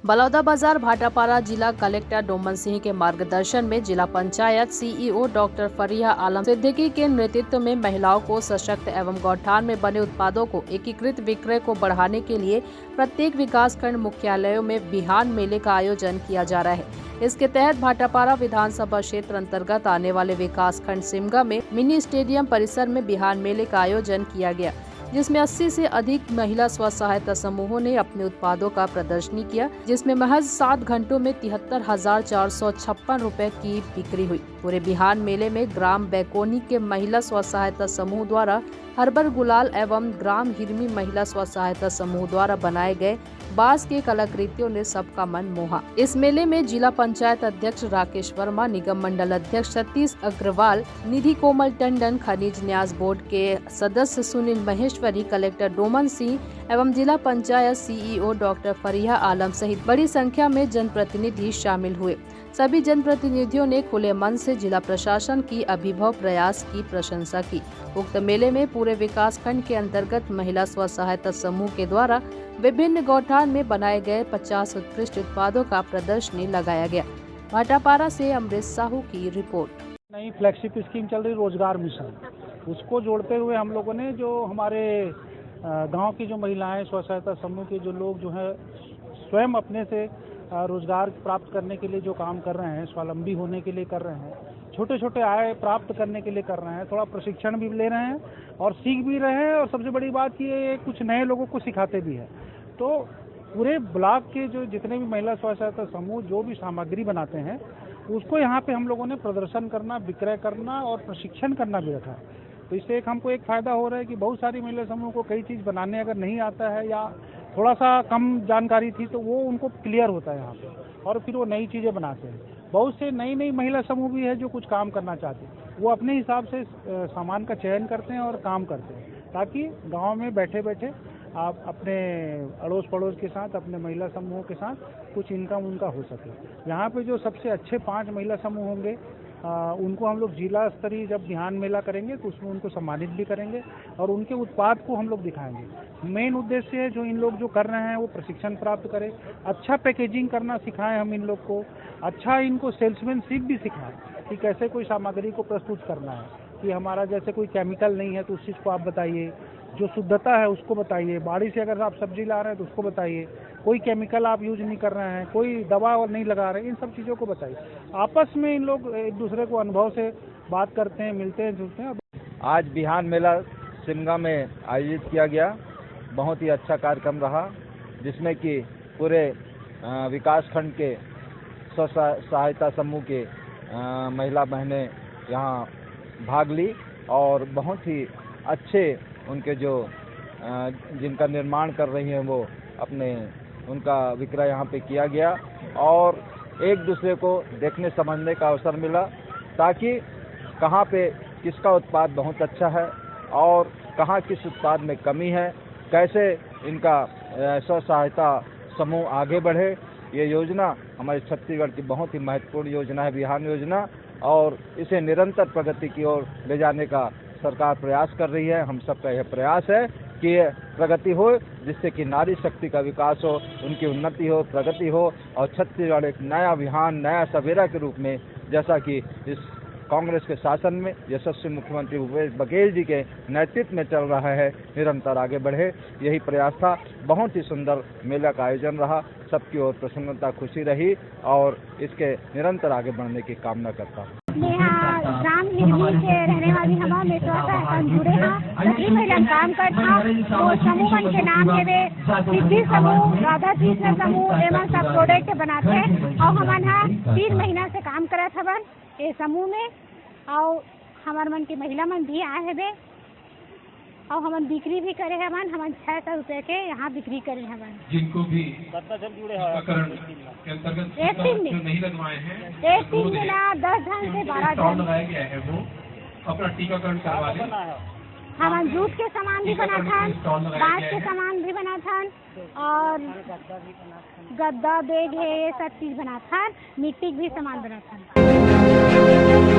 बलौदाबाजार भाटापारा जिला कलेक्टर डोमन सिंह के मार्गदर्शन में जिला पंचायत सीईओ डॉक्टर फरिया आलम सिद्दीकी के नेतृत्व में महिलाओं को सशक्त एवं गौठान में बने उत्पादों को एकीकृत विक्रय को बढ़ाने के लिए प्रत्येक विकासखंड मुख्यालयों में बिहान मेले का आयोजन किया जा रहा है। इसके तहत भाटापारा विधानसभा क्षेत्र अंतर्गत आने वाले विकासखंड सिमगा में मिनी स्टेडियम परिसर में बिहान मेले का आयोजन किया गया, जिसमें 80 से अधिक महिला स्व सहायता समूहों ने अपने उत्पादों का प्रदर्शनी किया, जिसमें महज 7 घंटों में 73,456 रुपए की बिक्री हुई। पूरे बिहान मेले में ग्राम बैकोनी के महिला स्व सहायता समूह द्वारा हर्बर गुलाल एवं ग्राम हिरमी महिला स्व सहायता समूह द्वारा बनाए गए बांस के कलाकृतियों ने सबका मन मोहा। इस मेले में जिला पंचायत अध्यक्ष राकेश वर्मा, निगम मंडल अध्यक्ष सतीश अग्रवाल, निधि कोमल टंडन, खनिज न्यास बोर्ड के सदस्य सुनील महेश्वरी, कलेक्टर डोमन सिंह एवं जिला पंचायत सीईओ डॉक्टर फरिया आलम सहित बड़ी संख्या में जनप्रतिनिधि शामिल हुए। सभी जनप्रतिनिधियों ने खुले मन से जिला प्रशासन की अभिनव प्रयास की प्रशंसा की। उक्त मेले में पूरे विकास खंड के अंतर्गत महिला स्व सहायता समूह के द्वारा विभिन्न गौठान में बनाए गए 50 उत्कृष्ट उत्पादों का प्रदर्शनी लगाया गया। भाटापारा से अमृत साहू की रिपोर्ट। नई फ्लैगशिप स्कीम चल रही रोजगार मिशन, उसको जोड़ते हुए हम लोगों ने जो हमारे गांव की जो महिलाएं स्व सहायता समूह के जो लोग जो है स्वयं अपने से रोजगार प्राप्त करने के लिए जो काम कर रहे हैं, स्वावलंबी होने के लिए कर रहे हैं, छोटे छोटे आय प्राप्त करने के लिए कर रहे हैं, थोड़ा प्रशिक्षण भी ले रहे हैं और सीख भी रहे हैं, और सबसे बड़ी बात ये कुछ नए लोगों को सिखाते भी हैं। तो पूरे ब्लॉक के जो जितने भी महिला स्व सहायता समूह जो भी सामग्री बनाते हैं उसको यहाँ पे हम लोगों ने प्रदर्शन करना, विक्रय करना और प्रशिक्षण करना भी रखा है। तो इससे हमको एक फ़ायदा हो रहा है कि बहुत सारी महिला समूह को कई चीज़ बनाने अगर नहीं आता है या थोड़ा सा कम जानकारी थी तो वो उनको क्लियर होता है यहाँ पे, और फिर वो नई चीज़ें बनाते हैं। बहुत से नई महिला समूह भी है जो कुछ काम करना चाहते हैं, वो अपने हिसाब से सामान का चयन करते हैं और काम करते हैं, ताकि गांव में बैठे बैठे आप अपने अड़ोस पड़ोस के साथ, अपने महिला समूहों के साथ कुछ इनकम उनका हो सके। यहाँ पे जो सबसे अच्छे 5 महिला समूह होंगे उनको हम लोग जिला स्तरीय जब बिहान मेला करेंगे तो उसमें उनको सम्मानित भी करेंगे और उनके उत्पाद को हम लोग दिखाएंगे। मेन उद्देश्य है जो इन लोग जो कर रहे हैं वो प्रशिक्षण प्राप्त करें, अच्छा पैकेजिंग करना सिखाएं हम इन लोग को, अच्छा इनको सेल्समैनशिप भी सिखाएं कि कैसे कोई सामग्री को प्रस्तुत करना है, कि हमारा जैसे कोई केमिकल नहीं है तो उस चीज़ को आप बताइए, जो शुद्धता है उसको बताइए, बाड़ी से अगर आप सब्जी ला रहे हैं तो उसको बताइए, कोई केमिकल आप यूज नहीं कर रहे हैं, कोई दवा नहीं लगा रहे हैं, इन सब चीज़ों को बताइए। आपस में इन लोग एक दूसरे को अनुभव से बात करते हैं, मिलते हैं, जुलते हैं। आज बिहान मेला सिमगा में आयोजित किया गया, बहुत ही अच्छा कार्यक्रम रहा, जिसमें कि पूरे विकास खंड के स्व सहायता समूह के महिला बहनें यहाँ भाग ली और बहुत ही अच्छे उनके जो जिनका निर्माण कर रही हैं वो अपने उनका विक्रय यहाँ पे किया गया और एक दूसरे को देखने समझने का अवसर मिला, ताकि कहाँ पे किसका उत्पाद बहुत अच्छा है और कहाँ किस उत्पाद में कमी है, कैसे इनका स्व सहायता समूह आगे बढ़े। ये योजना हमारे छत्तीसगढ़ की बहुत ही महत्वपूर्ण योजना है, बिहान योजना, और इसे निरंतर प्रगति की ओर ले जाने का सरकार प्रयास कर रही है। हम सबका यह प्रयास है कि ये प्रगति हो, जिससे कि नारी शक्ति का विकास हो, उनकी उन्नति हो, प्रगति हो और छत्तीसगढ़ एक नया बिहान, नया सवेरा के रूप में, जैसा कि इस कांग्रेस के शासन में यशस्वी मुख्यमंत्री भूपेश बघेल जी के नेतृत्व में चल रहा है, निरंतर आगे बढ़े, यही प्रयास था। बहुत ही सुंदर मेला का आयोजन रहा, सबकी ओर प्रसन्नता, खुशी रही और इसके निरंतर आगे बढ़ने की कामना करता हूँ। ग्राम हिरमी के रहने वाली हवा में जुड़े हैं, महिला काम करता तो समूह के नाम के सिद्धि समूह, राधा कृष्ण समूह एवं सब प्रोडक्ट बनाते हैं और हमारे यहाँ 3 महीना से काम करत हवन ये समूह में, और हमारे मन की महिला मन भी आए हैं और हम बिक्री भी करे हवन, हम 600 रुपये के यहाँ बिक्री करे हवन। जिनको भी टीकाकरण के अंतर्गत नहीं लगवाए हैं, एक 3 दिन 10 दिन से 12 दिन लगाया गया है, वो अपना टीकाकरण करवा लें हम जूट के सामान भी बना था, बांस के सामान भी बना था और गद्दा बैग है, ये सब चीज बना था, मिट्टी भी सामान बना था।